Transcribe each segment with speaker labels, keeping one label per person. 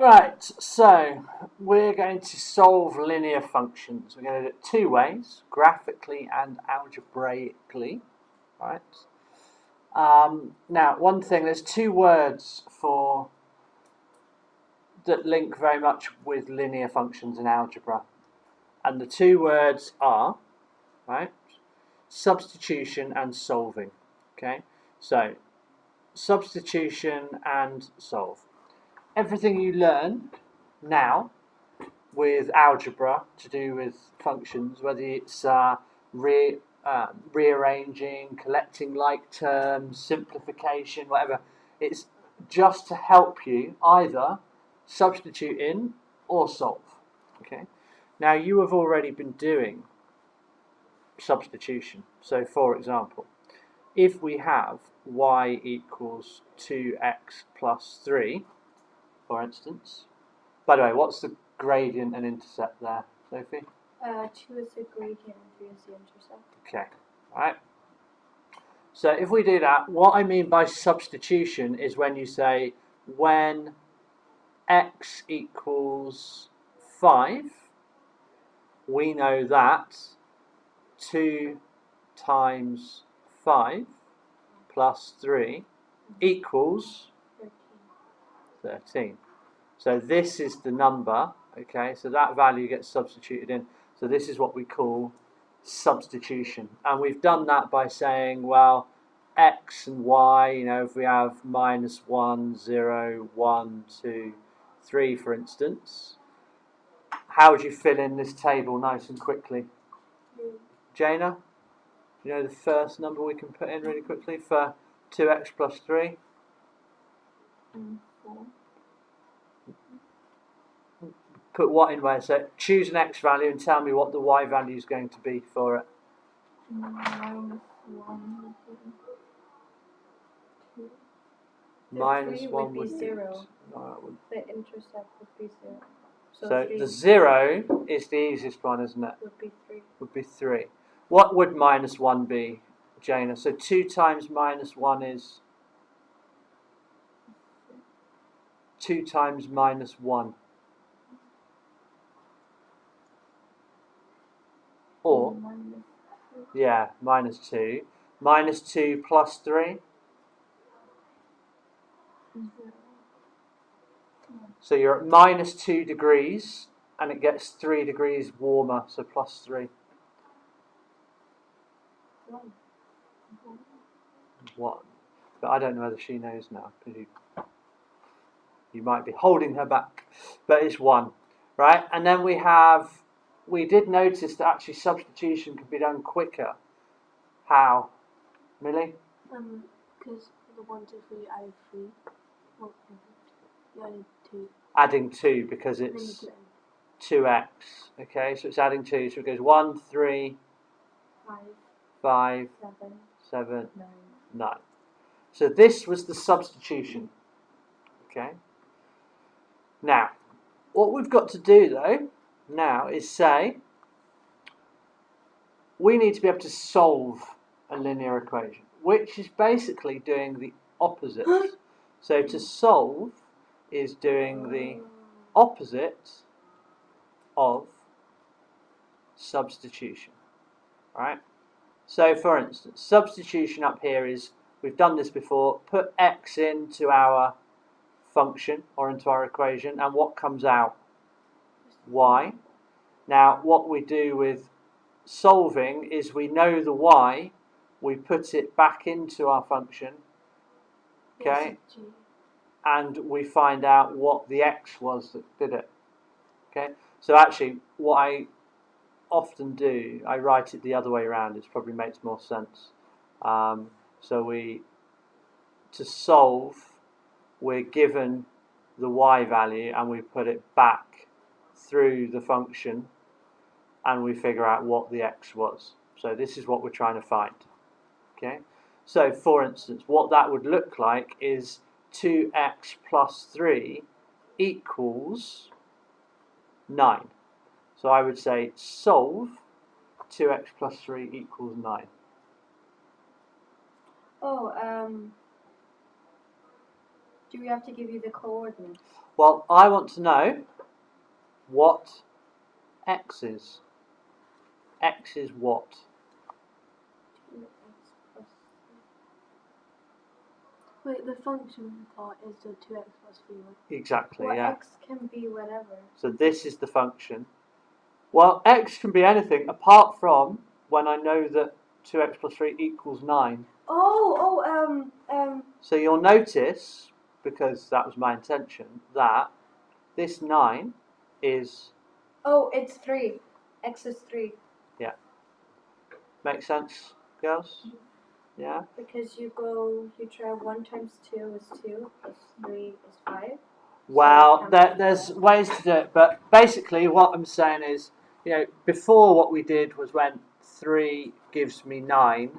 Speaker 1: Right, so we're going to solve linear functions. We're going to do it two ways, graphically and algebraically. Right. Now, one thing, there's two words that link very much with linear functions in algebra. And the two words are, right, substitution and solving. Okay, so substitution and solve. Everything you learn now with algebra to do with functions, whether it's rearranging, collecting like terms, simplification, whatever, it's just to help you either substitute in or solve. Okay. Now you have already been doing substitution. So for example, if we have y equals 2x plus 3, for instance. By the way, what's the gradient and intercept there, Sophie?
Speaker 2: 2 is the gradient and 3 is the intercept.
Speaker 1: Okay, right. So if we do that, what I mean by substitution is when you say when x equals 5, we know that 2 times 5 plus 3 equals 13. So this is the number, okay, so that value gets substituted in. So this is what we call substitution. And we've done that by saying, well, x and y, you know, if we have minus 1, 0, 1, 2, 3, for instance, how would you fill in this table nice and quickly? Jaina, you know the first number we can put in really quickly for 2x plus 3?
Speaker 2: 4.
Speaker 1: Put what in where? So choose an x value and tell me what the y value is going to be for it.
Speaker 2: Minus 1.
Speaker 1: Minus
Speaker 2: 3
Speaker 1: 1
Speaker 2: would be 0.
Speaker 1: No,
Speaker 2: The intercept would be 0.
Speaker 1: so
Speaker 2: 3
Speaker 1: the 0 is the easiest one, isn't it?
Speaker 2: would be 3.
Speaker 1: Would be 3. What would minus 1 be, Jaina? So 2 times minus 1 is 2 times minus 1. Or, yeah, minus 2. Minus 2 plus 3. So you're at minus 2 degrees and it gets 3 degrees warmer, so plus 3. 1. But I don't know whether she knows now, because you might be holding her back. But it's 1. Right? And then we did notice that actually substitution can be done quicker. How? Millie?
Speaker 2: Because the 1, 2, 3 added 3. Well, you added 2.
Speaker 1: Adding 2 because it's 2x. Okay, so it's adding 2. So it goes 1, 3, 5, 7, 9. So this was the substitution. Okay. Now, what we've got to do though now is say we need to be able to solve a linear equation, which is basically doing the opposite. So to solve is doing the opposite of substitution. Right? So for instance, substitution up here is, we've done this before, put x into our function or into our equation, and what comes out? Y. Now what we do with solving is we know the y, we put it back into our function, okay, and we find out what the x was that did it. Okay, so actually what I often do, I write it the other way around. It probably makes more sense. So to solve, we're given the y value and we put it back through the function and we figure out what the x was. So this is what we're trying to find. Okay. So for instance, what that would look like is 2x plus 3 equals 9. So I would say solve 2x plus 3 equals 9.
Speaker 2: Do we have to give you the coordinates?
Speaker 1: Well, I want to know what x is. X is what?
Speaker 2: 2x plus 3. Wait, the function part is the 2x plus 3, right?
Speaker 1: Exactly,
Speaker 2: Well,
Speaker 1: yeah.
Speaker 2: x can be whatever.
Speaker 1: So this is the function. Well, x can be anything apart from when I know that 2x plus 3 equals 9. So you'll notice, because that was my intention, that this 9 is...
Speaker 2: Oh, it's 3. X is 3.
Speaker 1: Yeah. Makes sense, girls? Yeah?
Speaker 2: Because you try 1 times 2 is 2, plus 3 is 5.
Speaker 1: Well, there's ways to do it, but basically what I'm saying is, before what we did was when 3 gives me 9,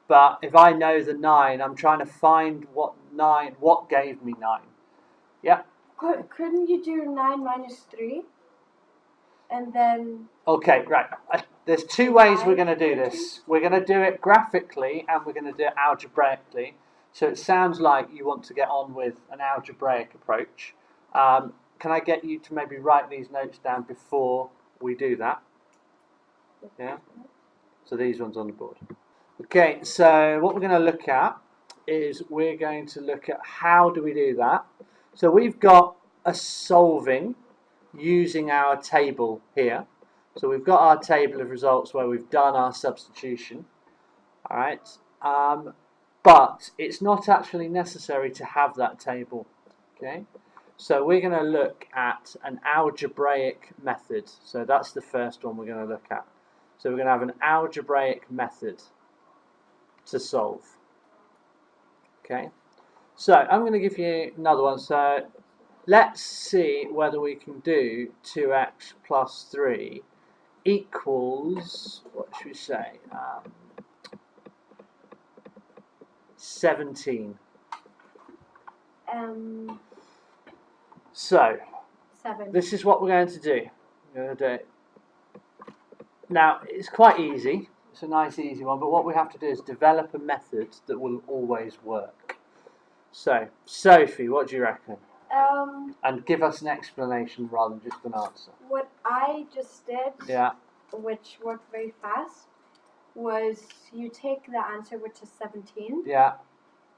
Speaker 1: but if I know the 9, I'm trying to find what gave me 9. Yeah?
Speaker 2: Couldn't you do 9 minus 3? And then...
Speaker 1: Okay, right. There's two ways we're going to do this. We're going to do it graphically and we're going to do it algebraically. So it sounds like you want to get on with an algebraic approach. Can I get you to maybe write these notes down before we do that? Yeah? So these ones on the board. Okay, so what we're going to look at is we're going to look at how do we do that. So we've got a solving using our table here. So we've got our table of results where we've done our substitution. All right, but it's not actually necessary to have that table. Okay, so we're going to look at an algebraic method. So that's the first one we're going to look at. So we're going to have an algebraic method to solve. Okay, so I'm going to give you another one. So let's see whether we can do 2x plus 3 equals, what should we say, 17. So
Speaker 2: 7.
Speaker 1: this is what we're going to do. We're going to do it. Now it's quite easy. It's a nice easy one, but what we have to do is develop a method that will always work. So Sophie, what do you reckon? And give us an explanation rather than just an answer.
Speaker 2: What I just did,
Speaker 1: yeah,
Speaker 2: which worked very fast, was you take the answer, which is 17,
Speaker 1: yeah,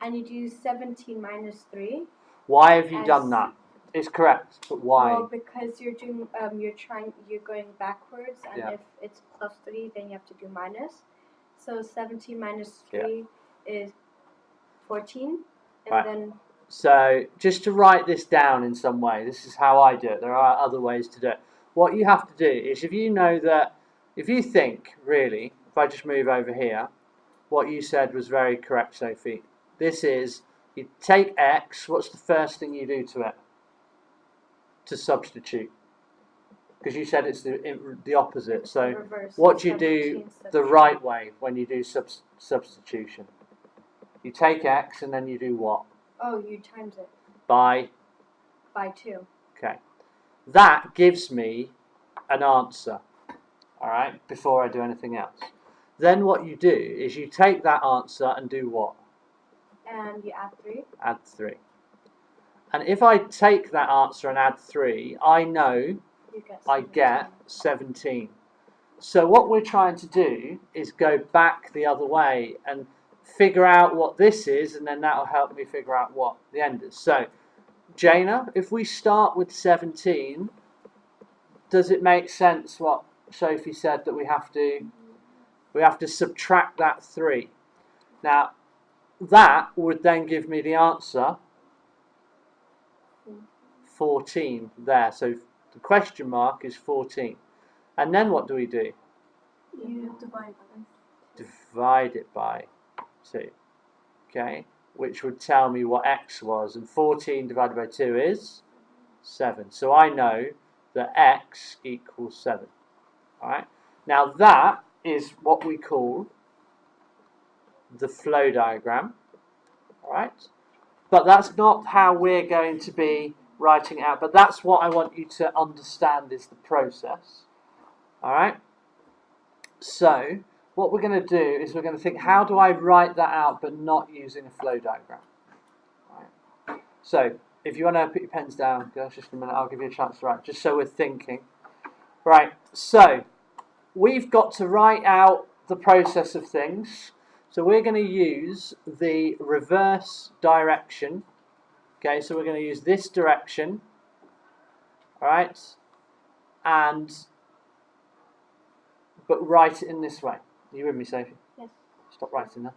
Speaker 2: and you do 17 minus 3.
Speaker 1: Why have you done that? It's correct, but why?
Speaker 2: Well, because you're doing, you're going backwards, and
Speaker 1: yeah.
Speaker 2: if it's plus 3, then you have to do minus. So 17 minus 3 is 14, and
Speaker 1: right.
Speaker 2: then.
Speaker 1: So just to write this down in some way, this is how I do it. There are other ways to do it. What you have to do is, if you know that, if you think, really, if I just move over here, what you said was very correct, Sophie. This is, you take x, what's the first thing you do to it? To substitute. Because you said it's the opposite. So
Speaker 2: reverse,
Speaker 1: what do you do the right way when you do substitution? You take x and then you do what?
Speaker 2: Oh, you times it.
Speaker 1: By
Speaker 2: 2.
Speaker 1: Okay. That gives me an answer. Alright, before I do anything else. Then what you do is you take that answer and do what?
Speaker 2: And you add 3.
Speaker 1: Add 3. And if I take that answer and add 3, I know I get 17. So what we're trying to do is go back the other way and figure out what this is, and then that will help me figure out what the end is. So, Jaina, if we start with 17, does it make sense what Sophie said, that we have to subtract that 3? Now, that would then give me the answer 14 there. So the question mark is 14. And then what do we do?
Speaker 2: You divide by
Speaker 1: 2. Divide it by 2. Okay, which would tell me what x was. And 14 divided by 2 is 7. So I know that x equals 7. Alright, now that is what we call the flow diagram. Alright, but that's not how we're going to be writing it out. But that's what I want you to understand is the process. Alright, so what we're going to do is we're going to think, how do I write that out but not using a flow diagram? Right. So, if you want to put your pens down, girls, just a minute, I'll give you a chance to write, just so we're thinking. Right, so, we've got to write out the process of things. So we're going to use the reverse direction. Okay, so we're going to use this direction. Alright, but write it in this way. Are you with me, Sophie?
Speaker 2: Yes.
Speaker 1: Stop writing there.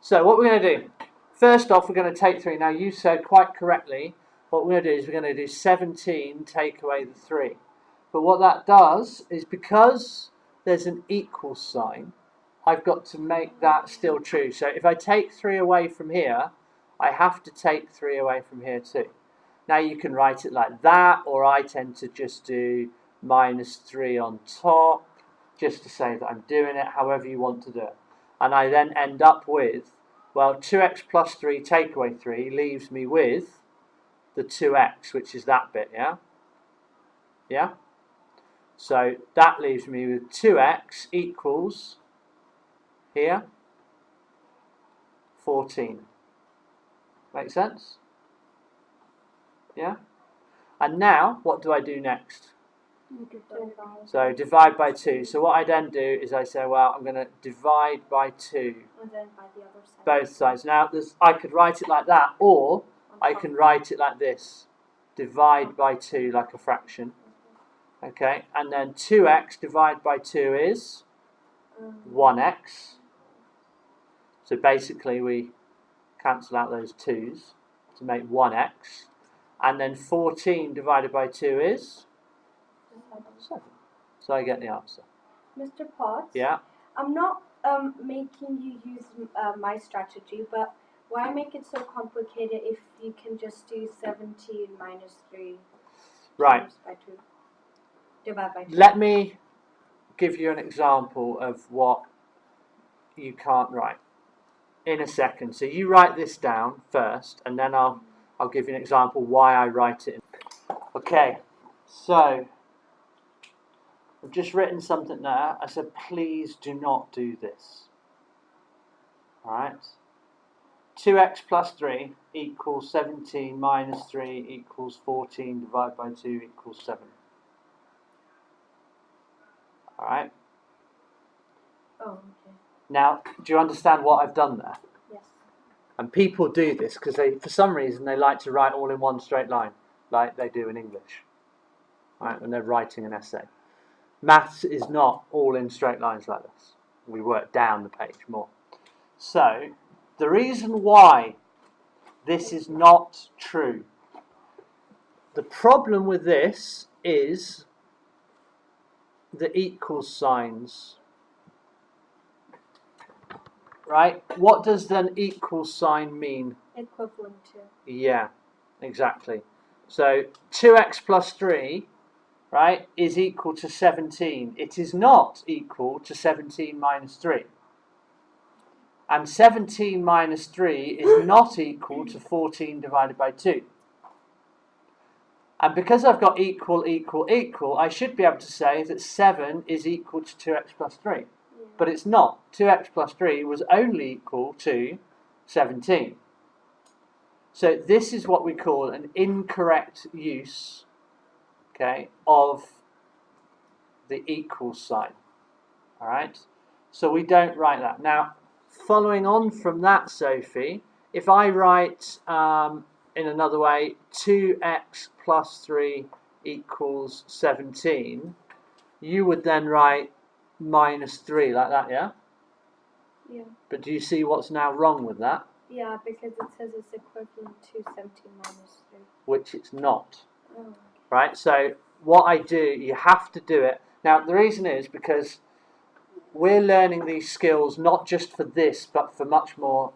Speaker 1: So what we're going to do, first off, we're going to take 3. Now you said quite correctly, what we're going to do is we're going to do 17 take away the 3. But what that does is, because there's an equal sign, I've got to make that still true. So if I take 3 away from here, I have to take 3 away from here too. Now you can write it like that, or I tend to just do -3 on top, just to say that I'm doing it, however you want to do it. And I then end up with, well, 2x plus 3 take away 3 leaves me with the 2x, which is that bit, yeah? Yeah? So that leaves me with 2x equals, here, 14. Make sense? Yeah? And now, what do I do next? So divide by 2. So what I then do is I say, well, I'm going to divide by 2.
Speaker 2: And then by the other side.
Speaker 1: Both sides. Now, I could write it like that, or I can write it like this. Divide by 2, like a fraction. Okay, and then 2x divided by 2 is 1x. So basically we cancel out those 2's to make 1x. And then 14 divided by 2 is 7. So I get the answer.
Speaker 2: Mr. Potts?
Speaker 1: Yeah?
Speaker 2: I'm not making you use my strategy, but why make it so complicated if you can just do 17 minus 3
Speaker 1: Right.
Speaker 2: times by 2? Divide by 2.
Speaker 1: Let me give you an example of what you can't write in a second. So you write this down first, and then I'll give you an example why I write it. Okay, so I've just written something there. I said, please do not do this. Alright? 2x plus 3 equals 17 minus 3 equals 14 divided by 2 equals 7. Alright?
Speaker 2: Oh, okay.
Speaker 1: Now, do you understand what I've done there?
Speaker 2: Yes.
Speaker 1: And people do this because for some reason, they like to write all in one straight line, like they do in English, right, when they're writing an essay. Maths is not all in straight lines like this. We work down the page more. So, the reason why this is not true, the problem with this is the equal signs. Right? What does an equal sign mean?
Speaker 2: Equivalent to.
Speaker 1: Yeah, exactly. So 2x plus 3, right, is equal to 17. It is not equal to 17 minus 3. And 17 minus 3 is not equal to 14 divided by 2. And because I've got equal, equal, equal, I should be able to say that 7 is equal to 2x plus 3. But it's not. 2x plus 3 was only equal to 17. So this is what we call an incorrect use, okay, of the equal sign. Alright? So we don't write that. Now, following on from that, Sophie, if I write in another way, 2x plus 3 equals 17, you would then write minus 3 like that, yeah?
Speaker 2: Yeah.
Speaker 1: But do you see what's now wrong with that?
Speaker 2: Yeah, because it says it's equivalent to 17 minus 3.
Speaker 1: Which it's not.
Speaker 2: Oh.
Speaker 1: Right? So what I do, you have to do it. Now the reason is because we're learning these skills not just for this, but for much more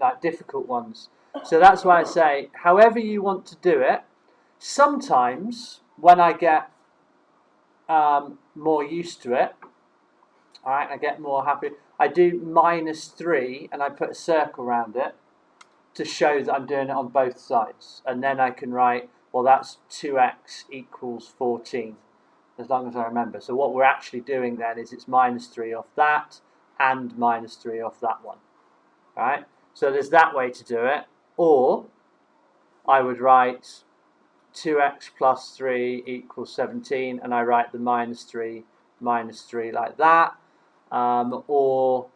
Speaker 1: like difficult ones. So that's why I say, however you want to do it, sometimes when I get more used to it, alright, I get more happy. I do minus 3 and I put a circle around it to show that I'm doing it on both sides. And then I can write, well, that's 2x equals 14, as long as I remember. So what we're actually doing then is it's minus 3 off that and minus 3 off that one. Alright, so there's that way to do it. Or I would write 2x plus 3 equals 17, and I write the minus 3 like that. Or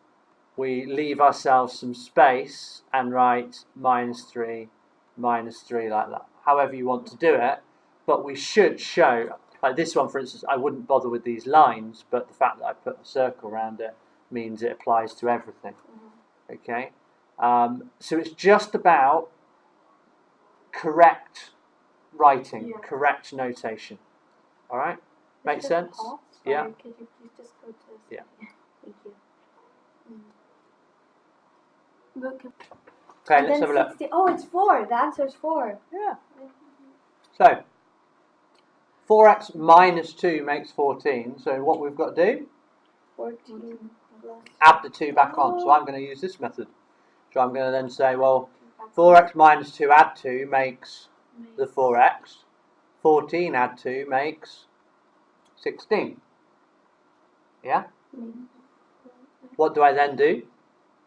Speaker 1: we leave ourselves some space and write minus 3 like that. However you want to do it, but we should show, like this one for instance, I wouldn't bother with these lines, but the fact that I put a circle around it means it applies to everything. Okay, so it's just about correct writing, correct notation. All right, makes sense?
Speaker 2: Sorry,
Speaker 1: Yeah.
Speaker 2: Could you please just go to?
Speaker 1: Yeah.
Speaker 2: Thank you.
Speaker 1: Okay, let's have a look.
Speaker 2: 60. Oh, it's 4. The answer is 4.
Speaker 1: Yeah. So 4x minus 2 makes 14. So what we've got to do?
Speaker 2: 14 plus.
Speaker 1: Add the 2 back on. So I'm going to use this method. So I'm going to then say, well, 4x minus 2 add 2 makes the 4x. 14 add 2 makes 16. Yeah? What do I then do?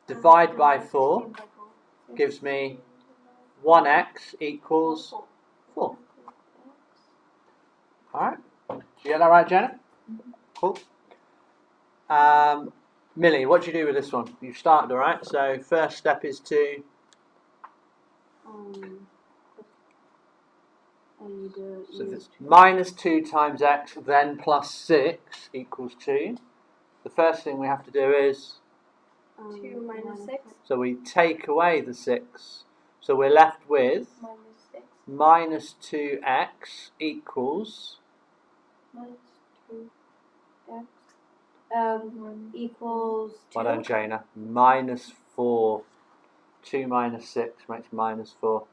Speaker 1: Divide by 4 gives me 1x equals 4. Alright? You get that right, Janet? Cool. Millie, what do you do with this one? You've started, alright? So first step is to so if it's minus 2 times x, then plus 6 equals 2. The first thing we have to do is
Speaker 2: 2 minus 6.
Speaker 1: so we take away the 6. So we're left with
Speaker 2: Minus 6.
Speaker 1: minus 2x equals
Speaker 2: Minus 2x. Equals 2.
Speaker 1: well done, Jana. Minus 4. 2 minus 6 makes minus 4.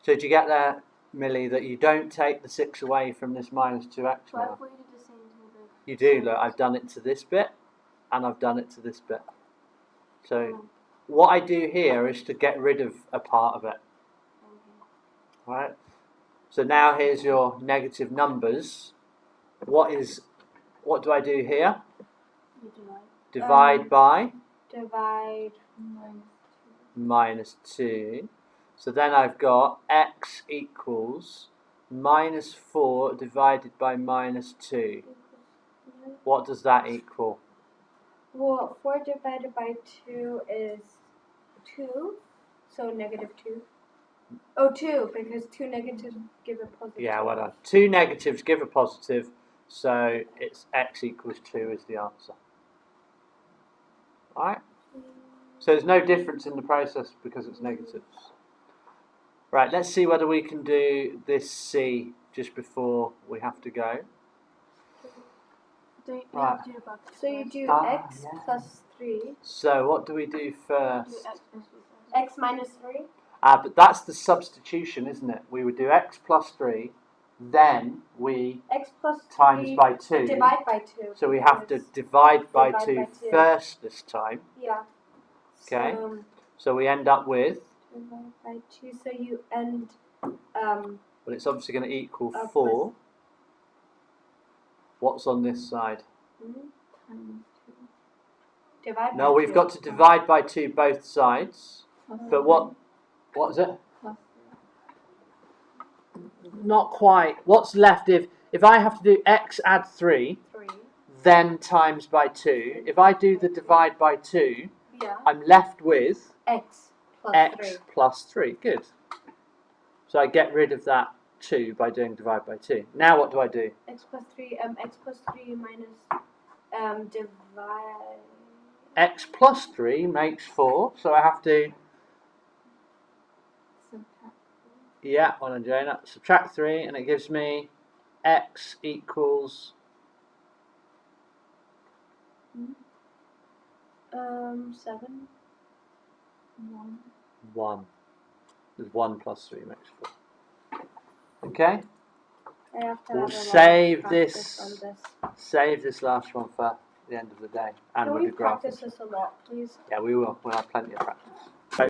Speaker 1: So do you get there, Millie, that you don't take the 6 away from this minus 2x now? You do, look, I've done it to this bit, and I've done it to this bit. So what I do here is to get rid of a part of it. Right? So now here's your negative numbers. What do I do here?
Speaker 2: You
Speaker 1: Divide by
Speaker 2: divide
Speaker 1: minus 2. So then I've got x equals minus 4 divided by minus 2. What does that equal?
Speaker 2: Well, 4 divided by 2 is 2, so negative 2. Oh, 2, because 2 negatives give a positive.
Speaker 1: Yeah, well done. 2 negatives give a positive, so it's x equals 2 is the answer. Alright? So there's no difference in the process because it's negatives. Right, let's see whether we can do this C just before we have to go. Right.
Speaker 2: So you do x
Speaker 1: yeah.
Speaker 2: plus 3.
Speaker 1: So what do we do first?
Speaker 2: X minus 3.
Speaker 1: But that's the substitution, isn't it? We would do x plus 3, then we
Speaker 2: X plus 3
Speaker 1: times by 2.
Speaker 2: divide by 2.
Speaker 1: So we have to divide by
Speaker 2: divide
Speaker 1: 2
Speaker 2: by 2.
Speaker 1: first this time.
Speaker 2: Yeah.
Speaker 1: Okay. So we end up with,
Speaker 2: Divide by 2, so you end
Speaker 1: well, it's obviously going to equal
Speaker 2: plus
Speaker 1: 4. What's on this side?
Speaker 2: divide by
Speaker 1: No, we've
Speaker 2: 2.
Speaker 1: got to divide by 2 both sides. But what is it? Not quite. What's left if I have to do x add 3,
Speaker 2: 3.
Speaker 1: then times by 2. If I do the divide by 2,
Speaker 2: Yeah.
Speaker 1: I'm left with
Speaker 2: X plus
Speaker 1: x
Speaker 2: 3.
Speaker 1: plus 3. Good. So I get rid of that 2 by doing divide by 2. Now what do I do?
Speaker 2: X plus 3 minus divide.
Speaker 1: X plus 3 makes 4, so I have to, yeah, well done, Jana. Subtract 3, and it gives me x equals
Speaker 2: 7.
Speaker 1: 1. There's 1 plus 3 makes 4. Okay?
Speaker 2: I have to
Speaker 1: We'll
Speaker 2: have a lot of
Speaker 1: save
Speaker 2: practice
Speaker 1: this.
Speaker 2: on this.
Speaker 1: Save this last one for the end of the day, and
Speaker 2: Can
Speaker 1: with
Speaker 2: we
Speaker 1: the graph.
Speaker 2: practice this a lot, please?
Speaker 1: Yeah, we will. We'll have plenty of practice.